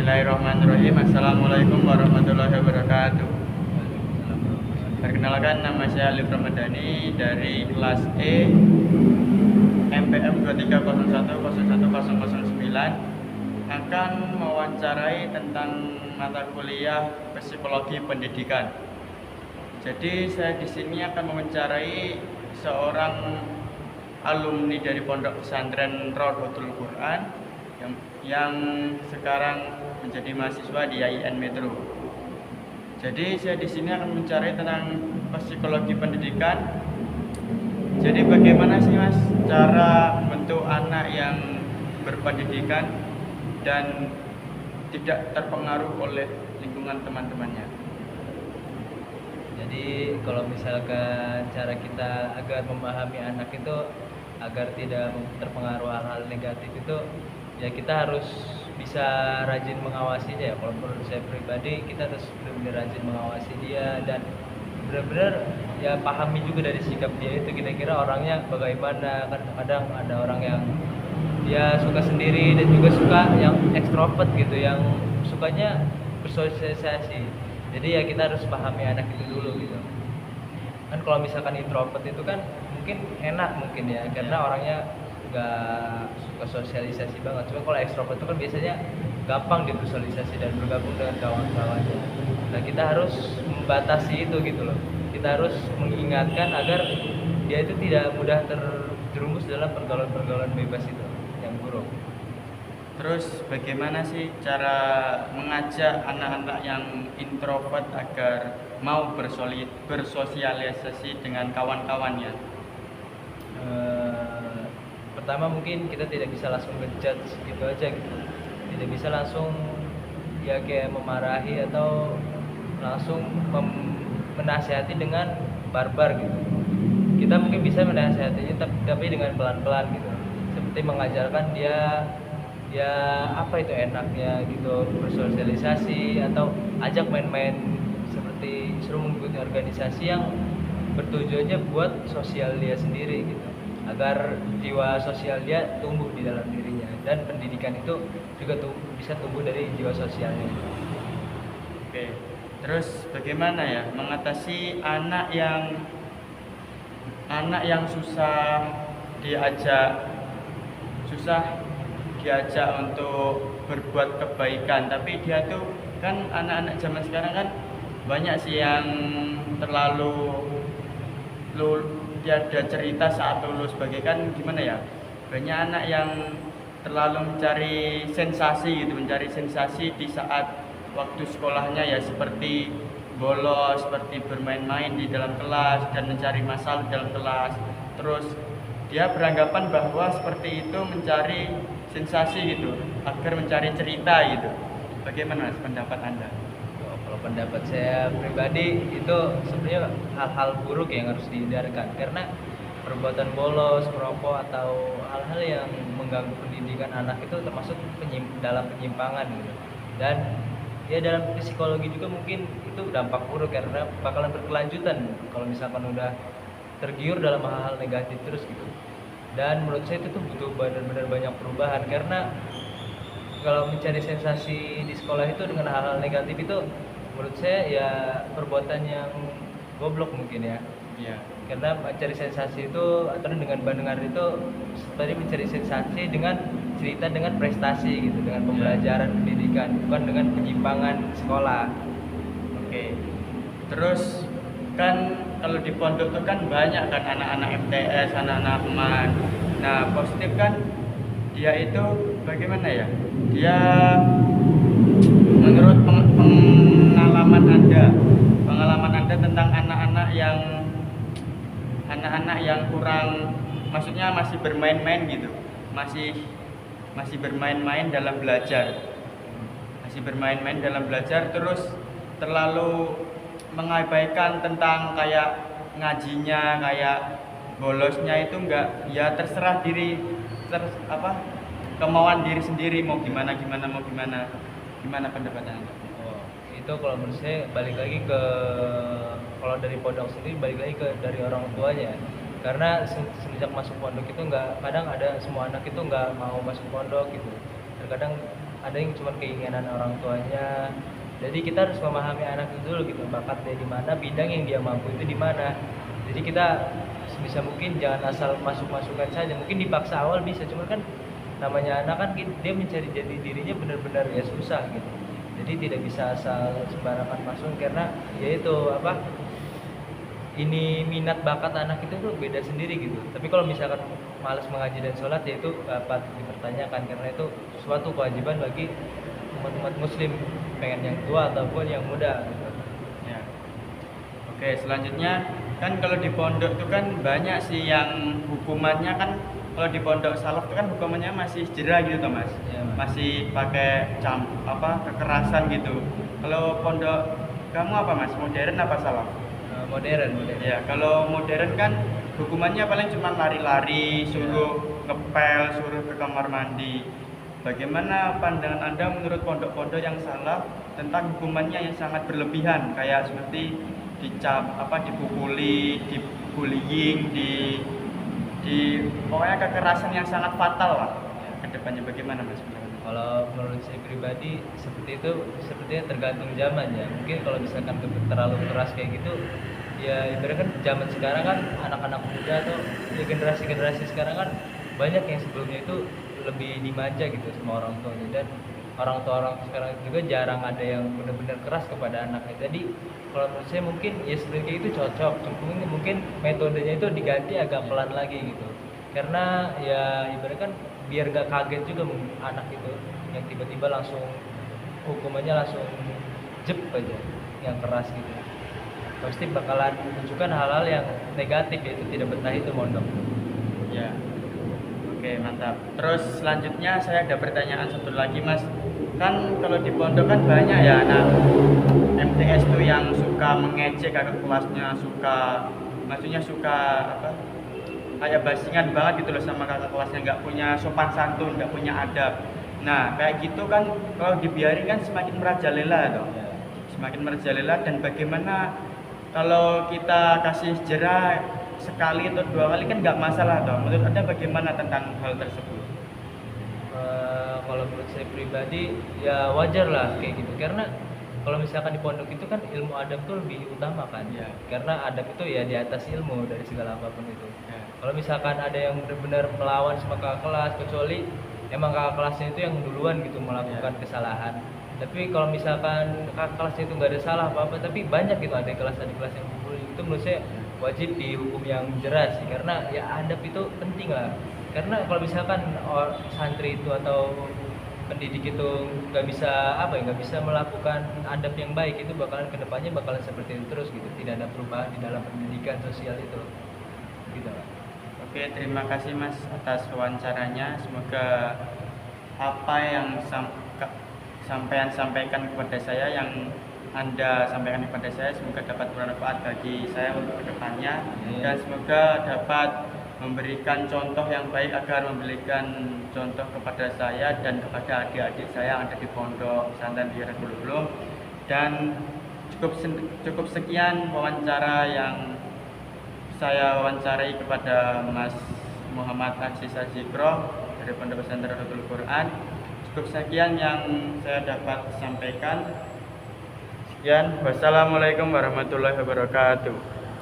Bismillahirrahmanirrahim. Assalamualaikum warahmatullahi wabarakatuh. Perkenalkan, nama saya Alif Ramadhani dari kelas E MPM 23010109 akan mewawancarai tentang mata kuliah psikologi pendidikan. Jadi saya di sini akan mewawancarai seorang alumni dari Pondok Pesantren Raudhatul Quran yang sekarang menjadi mahasiswa di IAIN Metro. Jadi saya di sini akan mencari tentang psikologi pendidikan. Jadi bagaimana sih Mas cara membentuk anak yang berpendidikan dan tidak terpengaruh oleh lingkungan teman-temannya? Jadi kalau misalkan cara kita agar memahami anak itu agar tidak terpengaruh hal-hal negatif itu, ya kita harus bisa rajin mengawasinya ya. Kalau menurut saya pribadi, kita harus benar-benar rajin mengawasi dia dan benar-benar ya pahami juga dari sikap dia itu kira-kira orangnya bagaimana. Kan kadang ada orang yang dia suka sendiri dan juga suka yang ekstrovert gitu, yang sukanya bersosialisasi. Jadi ya kita harus pahami anak itu dulu gitu. Kan kalau misalkan introvert itu kan mungkin enak mungkin ya, karena orangnya nggak suka sosialisasi banget. Cuma kalau ekstrovert itu kan biasanya gampang dia bersosialisasi dan bergabung dengan kawan-kawannya. Nah kita harus membatasi itu gitu loh. Kita harus mengingatkan agar dia itu tidak mudah terjerumus dalam pergaulan-pergaulan bebas itu yang buruk. Terus bagaimana sih cara mengajak anak-anak yang introvert agar mau bersosialisasi dengan kawan-kawannya? Pertama mungkin kita tidak bisa langsung ngejudge gitu aja gitu, tidak bisa langsung ya kayak memarahi atau langsung menasihati dengan barbar gitu. Kita mungkin bisa menasihatinya tapi dengan pelan-pelan gitu, seperti mengajarkan dia apa itu enaknya gitu bersosialisasi, atau ajak main-main seperti suruh mengikuti organisasi yang bertujuannya buat sosial dia sendiri gitu, agar jiwa sosial dia tumbuh di dalam dirinya, dan pendidikan itu juga bisa tumbuh dari jiwa sosialnya. Oke. Terus bagaimana ya mengatasi anak yang susah diajak untuk berbuat kebaikan, tapi dia tuh kan anak-anak zaman sekarang kan banyak sih yang terlalu tiada cerita saat lulus. Bagaikan gimana ya, banyak anak yang terlalu mencari sensasi di saat waktu sekolahnya ya, seperti bolos, seperti bermain-main di dalam kelas dan mencari masalah di dalam kelas. Terus dia beranggapan bahwa seperti itu mencari sensasi gitu, agar mencari cerita gitu. Bagaimana Mas pendapat Anda? Kalau pendapat saya pribadi itu sebenarnya hal-hal buruk yang harus dihindarkan, karena perbuatan bolos, merokok, atau hal-hal yang mengganggu pendidikan anak itu termasuk dalam penyimpangan gitu. Dan ya dalam psikologi juga mungkin itu dampak buruk karena bakalan berkelanjutan kalau misalkan udah tergiur dalam hal-hal negatif terus gitu. Dan menurut saya itu tuh butuh benar-benar banyak perubahan, karena kalau mencari sensasi di sekolah itu dengan hal-hal negatif itu menurut saya ya perbuatan yang goblok mungkin ya. Iya. Karena mencari sensasi itu atau dengan pendengar itu seperti mencari sensasi dengan cerita, dengan prestasi gitu, dengan pembelajaran pendidikan, bukan dengan penyimpangan sekolah. Oke. Terus kan kalau di pondok itu kan banyak kan anak-anak MTS, anak-anak MAN. Nah, positif kan dia itu bagaimana ya? Dia menurut pengalaman Anda tentang anak-anak yang kurang, maksudnya masih bermain-main gitu. Masih bermain-main dalam belajar. Terus terlalu mengabaikan tentang kayak ngajinya, kayak bolosnya itu enggak, ya terserah kemauan diri sendiri, mau gimana pendapat Anda? Itu kalau menurut saya balik lagi ke, kalau dari pondok sendiri balik lagi ke dari orang tuanya, karena semenjak masuk pondok itu kadang ada semua anak itu nggak mau masuk pondok gitu. Terkadang ada yang cuma keinginan orang tuanya. Jadi kita harus memahami anak itu dulu gitu, bakatnya di mana, bidang yang dia mampu itu di mana. Jadi kita sebisa mungkin jangan asal masuk-masukkan saja. Mungkin dipaksa awal bisa, cuma kan namanya anak kan dia mencari jati dirinya benar-benar ya susah gitu. Jadi tidak bisa asal sembarangan masuk karena ya itu apa? Ini minat bakat anak itu tuh beda sendiri gitu. Tapi kalau misalkan malas mengaji dan sholat ya itu dapat dipertanyakan karena itu suatu kewajiban bagi umat-umat muslim, pengen yang tua ataupun yang muda gitu. Ya. Oke, selanjutnya kan kalau di pondok itu kan banyak sih yang hukumannya kan, kalau di pondok salaf itu kan hukumannya masih jera gitu toh Mas. Ya, Mas. Masih pakai kekerasan gitu. Kalau pondok kamu apa Mas? Modern apa salaf? Modern. Ya, kalau modern kan hukumannya paling cuma lari-lari, suruh ngepel, suruh ke kamar mandi. Bagaimana pandangan Anda menurut pondok-pondok yang salah tentang hukumannya yang sangat berlebihan, kayak seperti dipukuli, dibullying, pokoknya kekerasan yang sangat fatal lah. Ke depannya bagaimana Mas? Kalau menurut saya pribadi seperti itu sepertinya tergantung zaman ya. Mungkin kalau misalkan terlalu keras kayak gitu, ya ibaratnya kan zaman sekarang kan anak-anak muda atau ya generasi-generasi sekarang kan banyak yang sebelumnya itu lebih dimanja gitu sama orang tuanya, dan orang tua sekarang juga jarang ada yang benar-benar keras kepada anaknya. Jadi kalau menurut saya mungkin ya sebenarnya itu cocok, cuma mungkin metodenya itu diganti agak pelan lagi gitu. Karena ya ibaratnya kan biar gak kaget juga anak itu yang tiba-tiba langsung hukumannya langsung jep aja yang keras gitu, pasti bakalan menunjukkan hal-hal yang negatif, yaitu tidak betah itu mondok. Ya, oke, mantap. Terus selanjutnya saya ada pertanyaan satu lagi Mas. Kan kalau di pondok kan banyak ya anak MTS tuh yang suka mengejek kakak kelasnya, maksudnya suka kayak basingan banget gitu loh sama kakak kelasnya, nggak punya sopan santun, nggak punya adab. Nah kayak gitu kan kalau dibiarin kan semakin merajalela toh, semakin merajalela. Dan bagaimana kalau kita kasih jera sekali atau 2 kali kan nggak masalah toh? Menurut Anda bagaimana tentang hal tersebut? Kalau menurut saya pribadi ya wajar lah kayak gitu, karena kalau misalkan di pondok itu kan ilmu adab tuh lebih utama kan ya, karena adab itu ya di atas ilmu dari segala apapun itu ya. Kalau misalkan ada yang benar-benar melawan sama kakak kelas, kecuali emang kakak kelasnya itu yang duluan gitu melakukan kesalahan. Tapi kalau misalkan kakak kelasnya itu nggak ada salah apa-apa, tapi banyak gitu ada kelas yang bully, itu menurut saya wajib dihukum yang jelas sih, karena ya adab itu penting lah. Karena kalau misalkan santri itu atau pendidik itu nggak bisa melakukan adab yang baik, itu kedepannya bakalan seperti itu terus gitu, tidak ada perubahan di dalam pendidikan sosial itu gitu. Oke, terima kasih Mas atas wawancaranya. Semoga apa yang sampean sampaikan kepada saya, yang Anda sampaikan kepada saya, semoga dapat bermanfaat bagi saya untuk kedepannya, dan semoga dapat memberikan contoh yang baik agar memberikan contoh kepada saya dan kepada adik-adik saya yang ada di pondok pesantren di Darul Ulum. Dan cukup sekian wawancara yang saya wawancarai kepada Mas Muhammad Aziz Azikro dari Pondok Pesantren Darul Quran. Cukup sekian yang saya dapat sampaikan. Sekian, wassalamualaikum warahmatullahi wabarakatuh.